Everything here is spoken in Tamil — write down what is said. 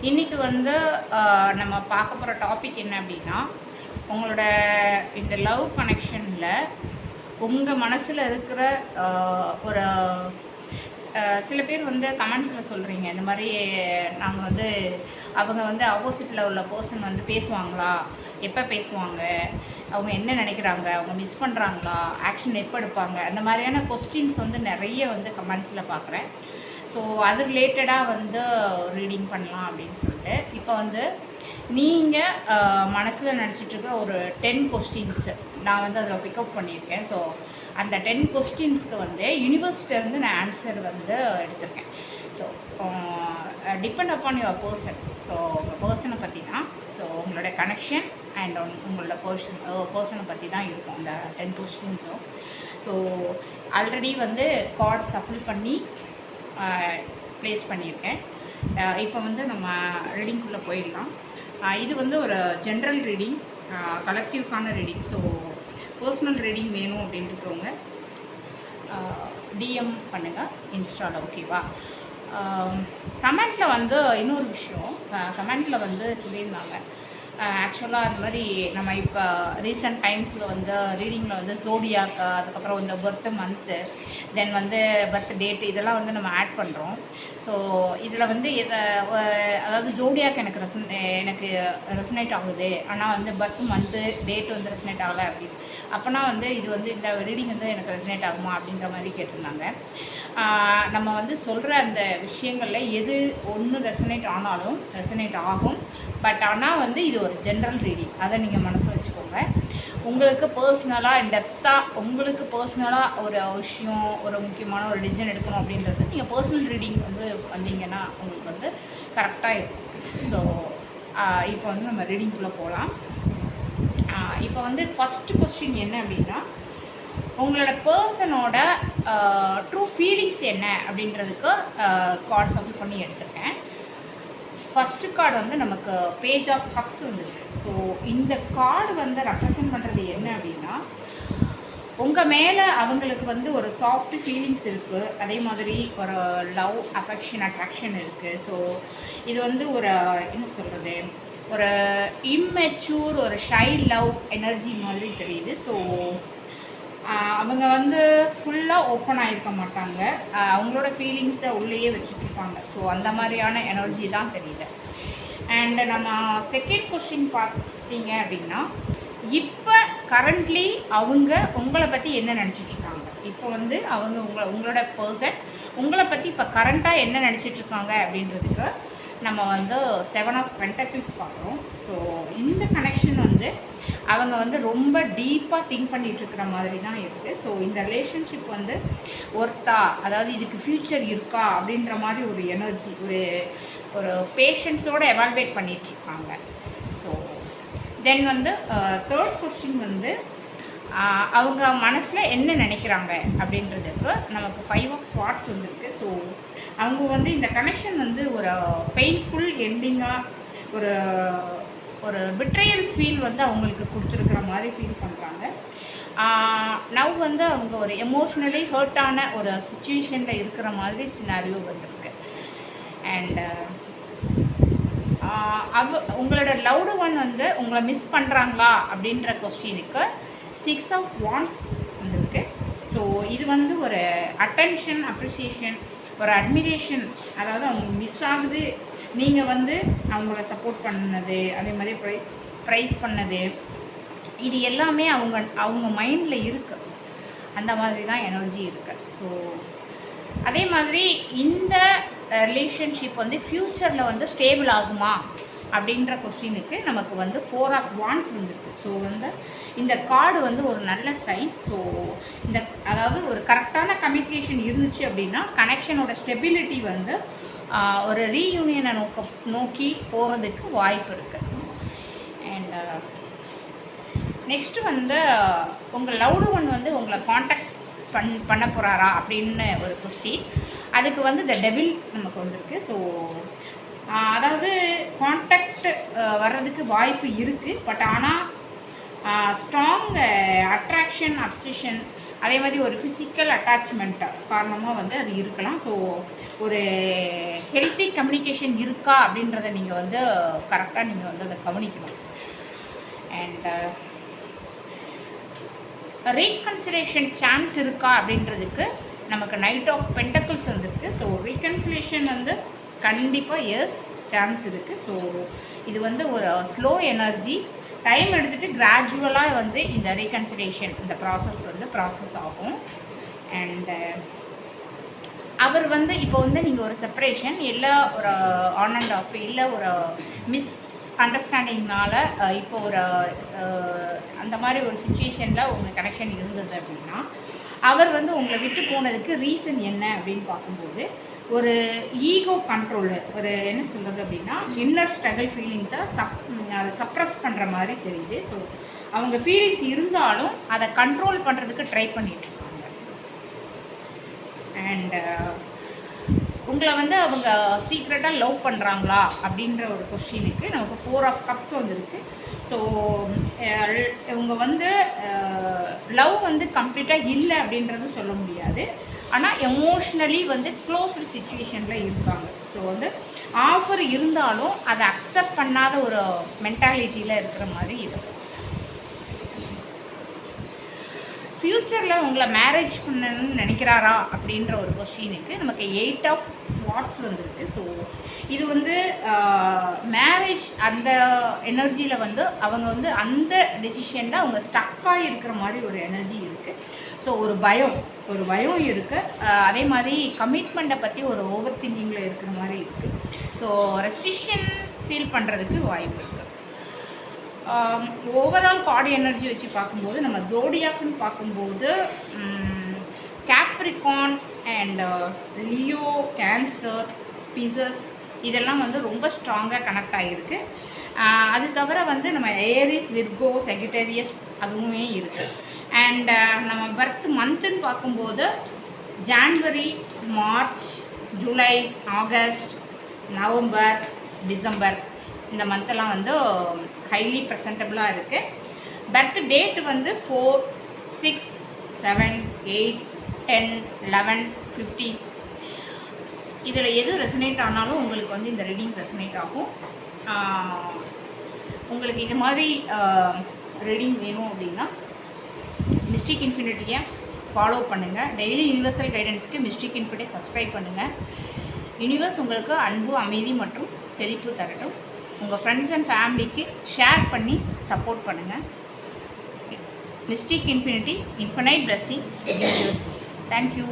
இன்றைக்கி வந்து நம்ம பார்க்க போகிற டாபிக் என்ன அப்படின்னா, உங்களோட இந்த லவ் கனெக்ஷனில் உங்கள் மனசில் இருக்கிற ஒரு சில பேர் வந்து கமெண்ட்ஸில் சொல்கிறீங்க, இந்த மாதிரி நாங்கள் வந்து அவங்க வந்து ஆப்போசிட்டில் உள்ள பர்சன் வந்து பேசுவாங்களா, எப்போ பேசுவாங்க, அவங்க என்ன நினைக்கிறாங்க, அவங்க மிஸ் பண்ணுறாங்களா, ஆக்ஷன் எப்போ எடுப்பாங்க, அந்த மாதிரியான கொஸ்டின்ஸ் வந்து நிறைய வந்து கமெண்ட்ஸில் பார்க்குறேன். ஸோ அது ரிலேட்டடாக வந்து ரீடிங் பண்ணலாம் அப்படின்னு சொல்லிட்டு இப்போ வந்து நீங்கள் மனசில் நினச்சிட்ருக்க ஒரு 10 கொஸ்டின்ஸு நான் வந்து அதில் பிக்கப் பண்ணியிருக்கேன். ஸோ அந்த 10 கொஸ்டின்ஸ்க்கு வந்து யூனிவர்ஸ்லேருந்து நான் ஆன்சர் வந்து எடுத்திருக்கேன். So depend upon your person. So உங்கள் பர்சனை பற்றி தான், ஸோ உங்களோட கனெக்ஷன் அண்ட் உங்களோட பர்சனை பற்றி தான் இருக்கும் அந்த 10 கொஸ்டின்ஸும். ஸோ ஆல்ரெடி வந்து கார்ட் சஃபில் பண்ணி ப்ளேஸ் பண்ணியிருக்கேன். இப்போ வந்து நம்ம ரீடிங்குள்ளே போயிடலாம். இது வந்து ஒரு ஜென்ரல் ரீடிங், கலெக்டிவ்க்கான ரீடிங். ஸோ பர்சனல் ரீடிங் வேணும் அப்படின்றவங்க டிஎம் பண்ணுங்கள் இன்ஸ்டாவில், ஓகேவா? கமெண்ட்டில் வந்து இன்னொரு விஷயம், கமெண்ட்டில் வந்து சொல்லியிருந்தாங்க, ஆக்சுவலாக அந்த மாதிரி நம்ம இப்போ ரீசெண்ட் டைம்ஸில் வந்து ரீடிங்கில் வந்து ஜோடியாக்கு, அதுக்கப்புறம் இந்த பர்த் மந்த்து, தென் வந்து பர்த் டேட்டு, இதெல்லாம் வந்து நம்ம ஆட் பண்ணுறோம். ஸோ இதில் வந்து அதாவது ஜோடியாக்கு எனக்கு ரெசனேட் ஆகுது, ஆனால் வந்து பர்த் மந்த்து டேட்டு வந்து ரெசனேட் ஆகலை அப்படின்னு, அப்போனா வந்து இது வந்து இந்த ரீடிங் வந்து எனக்கு ரெசனேட் ஆகுமா அப்படின்ற மாதிரி கேட்டிருந்தாங்க. நம்ம வந்து சொல்கிற அந்த விஷயங்களில் எது ஒன்று ரெசனேட் ஆனாலும் ரெசனேட் ஆகும். பட் ஆனால் வந்து இது ஒரு ஜென்ரல் ரீடிங், அதை நீங்கள் மனசில் வச்சுக்கோங்க. உங்களுக்கு பர்சனலாக டெப்த்தாக உங்களுக்கு பர்சனலாக ஒரு விஷயம், ஒரு முக்கியமான ஒரு டிசிஷன் எடுக்கணும் அப்படின்றது நீங்கள் பர்சனல் ரீடிங் வந்து வந்தீங்கன்னா உங்களுக்கு வந்து கரெக்டாக இருக்கும். ஸோ இப்போ வந்து நம்ம ரீடிங்குள்ளே போகலாம். இப்போ வந்து ஃபஸ்ட்டு கொஸ்டின் என்ன அப்படின்னா, உங்களோட பர்சனோட ட்ரூ ஃபீலிங்ஸ் என்ன அப்படின்றதுக்கு கார்டு சப்மிட் பண்ணி எடுத்துருக்கேன். ஃபஸ்ட்டு கார்டு வந்து நமக்கு பேஜ் ஆஃப் கப்ஸ் வந்துருக்கு. ஸோ இந்த கார்டு வந்து ரெப்ரசன்ட் பண்ணுறது என்ன அப்படின்னா, உங்கள் மேலே அவங்களுக்கு வந்து ஒரு சாஃப்ட் ஃபீலிங்ஸ் இருக்குது, அதே மாதிரி ஒரு லவ், அஃபெக்ஷன், அட்ராக்ஷன் இருக்குது. ஸோ இது வந்து ஒரு என்ன சொல்கிறது, ஒரு இம்மெச்சூர், ஒரு ஷை லவ் எனர்ஜி மாதிரி தெரியுது. ஸோ அவங்க வந்து ஃபுல்லாக ஓப்பன் ஆகிருக்க மாட்டாங்க, அவங்களோட ஃபீலிங்ஸை உள்ளேயே வச்சுட்ருப்பாங்க. ஸோ அந்த மாதிரியான எனர்ஜி தான் தெரியுது. அண்டு நம்ம செகண்ட் கொஸ்டின் பார்த்தீங்க அப்படின்னா, இப்போ கரண்ட்லி அவங்க உங்களை பற்றி என்ன நினச்சிட்ருக்காங்க, இப்போ வந்து அவங்க உங்களோட பர்சன் உங்களை பற்றி இப்போ கரண்ட்டாக என்ன நினச்சிட்ருக்காங்க அப்படின்றதுக்கு நம்ம வந்து 7 ஆஃப் பென்டக்கிள்ஸ் பார்க்குறோம். ஸோ இந்த கனெக்ஷன் வந்து அவங்க வந்து ரொம்ப டீப்பாக திங்க் பண்ணிகிட்ருக்கிற மாதிரி தான் இருக்குது. ஸோ இந்த ரிலேஷன்ஷிப் வந்து ஒர்த்தா, அதாவது இதுக்கு ஃப்யூச்சர் இருக்கா அப்படின்ற மாதிரி ஒரு எனர்ஜி, ஒரு பேஷன்ஸோடு எவால்வேட் பண்ணிகிட்ருக்காங்க. ஸோ தென் வந்து தேர்ட் கொஸ்டின் வந்து அவங்க மனசில் என்ன நினைக்கிறாங்க அப்படின்றதுக்கு நமக்கு 5 ஆஃப் ஸ்வார்ட்ஸ் வந்துருக்கு. ஸோ அவங்க வந்து இந்த கனெக்ஷன் வந்து ஒரு பெயின்ஃபுல் எண்டிங்காக, ஒரு பிட்ரையல் ஃபீல் வந்து அவங்களுக்கு கொடுத்துருக்குற மாதிரி ஃபீல் பண்ணுறாங்க. நவ் வந்து அவங்க ஒரு எமோஷ்னலி ஹர்ட்டான ஒரு சுச்சுவேஷனில் இருக்கிற மாதிரி சினாரியோ வந்துருக்கு. அண்டு உங்களோட லவ்டு ஒன் வந்து உங்களை மிஸ் பண்ணுறாங்களா அப்படின்ற கொஸ்டினுக்கு 6 ஆஃப் வாண்ட்ஸ் வந்துருக்கு. ஸோ இது வந்து ஒரு அட்டென்ஷன், அப்ரிசியேஷன், ஒரு அட்மிரேஷன், அதாவது அவங்க மிஸ் ஆகுது, நீங்கள் வந்து அவங்கள சப்போர்ட் பண்ணது, அதே மாதிரி ப்ரைஸ் பண்ணது, இது எல்லாமே அவங்க மைண்டில் இருக்குது. அந்த மாதிரி தான் எனர்ஜி இருக்குது. ஸோ அதே மாதிரி இந்த ரிலேஷன்ஷிப் வந்து ஃப்யூச்சரில் வந்து ஸ்டேபிள் ஆகுமா அப்படின்ற கொஸ்டினுக்கு நமக்கு வந்து 4 ஆஃப் வாண்ட்ஸ் வந்துருக்கு. ஸோ வந்து இந்த கார்டு வந்து ஒரு நல்ல சைன். ஸோ அதாவது ஒரு கரெக்டான கம்யூனிகேஷன் இருந்துச்சு அப்படின்னா கனெக்ஷனோட ஸ்டெபிலிட்டி வந்து ஒரு ரீயூனியனை நோக்கி போகிறதுக்கு வாய்ப்பு இருக்குது. அண்ட் நெக்ஸ்ட்டு வந்து உங்கள் லவ்டு ஒன் வந்து உங்களை காண்டாக்ட் பண்ண போகிறாரா அப்படின்னு ஒரு கொஸ்டின். அதுக்கு வந்து த டெவில் நமக்கு வந்திருக்கு. ஸோ அதாவது காண்டாக்ட் வர்றதுக்கு வாய்ப்பு இருக்குது. பட் ஆனால் ஸ்ட்ராங் அட்ராக்ஷன், அப்சஷன், அதே மாதிரி ஒரு ஃபிசிக்கல் அட்டாச்மெண்ட் காரணமாக வந்து அது இருக்கலாம். ஸோ ஒரு ஹெல்த்தி கம்யூனிகேஷன் இருக்கா அப்படின்றத நீங்கள் வந்து கரெக்டாக நீங்கள் வந்து அதை கவனிக்கணும். அண்ட் ரீகன்சிலேஷன் சான்ஸ் இருக்கா அப்படின்றதுக்கு நமக்கு நைட் ஆஃப் பென்டக்கிள்ஸ் வந்துருக்கு. ஸோ ரீகன்சிலேஷன் வந்து கண்டிப்பாக எஸ் சான்ஸ் இருக்குது. ஸோ இது வந்து ஒரு ஸ்லோ எனர்ஜி, டைம் எடுத்துகிட்டு கிராஜுவலாக வந்து இந்த ரீகன்சிலேஷன் இந்த ப்ராசஸ் ஆகும். அண்டு அவர் வந்து இப்போ வந்து நீங்கள் ஒரு செப்பரேஷன் இல்லை ஒரு ஆன் அண்ட் ஆஃப் இல்லை ஒரு மிஸ் அண்டர்ஸ்டாண்டிங்னால இப்போ ஒரு அந்த மாதிரி ஒரு சுச்சுவேஷனில் உங்கள் கனெக்ஷன் இருந்தது அப்படின்னா, அவர் வந்து உங்களை விட்டு போனதுக்கு ரீசன் என்ன அப்படின்னு பார்க்கும்போது ஒரு ஈகோ கண்ட்ரோலு, ஒரு என்ன சொல்கிறது அப்படின்னா இன்னர் ஸ்ட்ரகிள் ஃபீலிங்ஸை சப்ரஸ் பண்ணுற மாதிரி தெரியுது. ஸோ அவங்க ஃபீலிங்ஸ் இருந்தாலும் அதை கண்ட்ரோல் பண்ணுறதுக்கு ட்ரை பண்ணிகிட்ருக்காங்க. அண்டு உங்களை வந்து அவங்க சீக்ரெட்டாக லவ் பண்ணுறாங்களா அப்படின்ற ஒரு கொஸ்டினுக்கு நமக்கு 4 ஆஃப் கப்ஸ் வந்துருக்கு. ஸோ இவங்க வந்து லவ் வந்து கம்ப்ளீட்டாக இல்லை அப்படின்றது சொல்ல முடியாது, ஆனால் எமோஷ்னலி வந்து க்ளோஸ்டு சுச்சுவேஷனில் இருக்காங்க. ஸோ வந்து ஆஃபர் இருந்தாலும் அதை அக்செப்ட் பண்ணாத ஒரு மென்டாலிட்டியில் இருக்கிற மாதிரி இருக்குது. ஃப்யூச்சரில் உங்களை மேரேஜ் பண்ணணும்னு நினைக்கிறாரா அப்படின்ற ஒரு கொஸ்டினுக்கு நமக்கு 8 ஆஃப் ஸ்வாட்ஸ் வந்துருக்கு. ஸோ இது வந்து மேரேஜ் அந்த எனர்ஜியில் வந்து அவங்க வந்து அந்த டெசிஷனில் அவங்க ஸ்டக்காக இருக்கிற மாதிரி ஒரு எனர்ஜி இருக்குது. ஸோ ஒரு பயம் இருக்குது. அதே மாதிரி கமிட்மெண்ட்டை பற்றி ஒரு ஓவர் திங்கிங்கில் இருக்கிற மாதிரி இருக்குது. ஸோ ரெஸ்ட்ரிக்ஷன் ஃபீல் பண்ணுறதுக்கு வாய்ப்பு இருக்குது. ஓவரால் பாடி எனர்ஜி வச்சு பார்க்கும்போது நம்ம ஜோடியாக்குன்னு பார்க்கும்போது Capricorn and Leo, cancer, pisses இதெல்லாம் வந்து ரொம்ப ஸ்ட்ராங்காக கனெக்ட் ஆகிருக்கு. அது தவிர வந்து நம்ம ஏரிஸ், விர்கோ, செகிட்டேரியஸ் அதுவுமே இருக்குது. அண்ட் நம்ம பர்த் மந்த்துன்னு பார்க்கும்போது January, March, July, August, November, December இந்த மந்த்தெல்லாம் வந்து ஹைலி ப்ரெசன்டபுளாக இருக்குது. பர்த் டேட் வந்து 4, 6, 7, 8, 10, 11, 15 இதில் எது ரெசனேட் ஆனாலும் உங்களுக்கு வந்து இந்த ரீடிங் ரெசனேட் ஆகும். உங்களுக்கு இது மாதிரி ரீடிங் வேணும் அப்படின்னா மிஸ்டிக் இன்ஃபினிட்டியை ஃபாலோ பண்ணுங்கள். டெய்லி யூனிவர்சல் கைடன்ஸுக்கு மிஸ்டிக் இன்ஃபினிட்டியை சப்ஸ்கிரைப் பண்ணுங்கள். யூனிவர்ஸ் உங்களுக்கு அன்பு, அமைதி மற்றும் செழிப்பு தரட்டும். உங்கள் ஃப்ரெண்ட்ஸ் அண்ட் ஃபேமிலிக்கு ஷேர் பண்ணி சப்போர்ட் பண்ணுங்கள். Mystic infinity, infinite blessing. Thank you.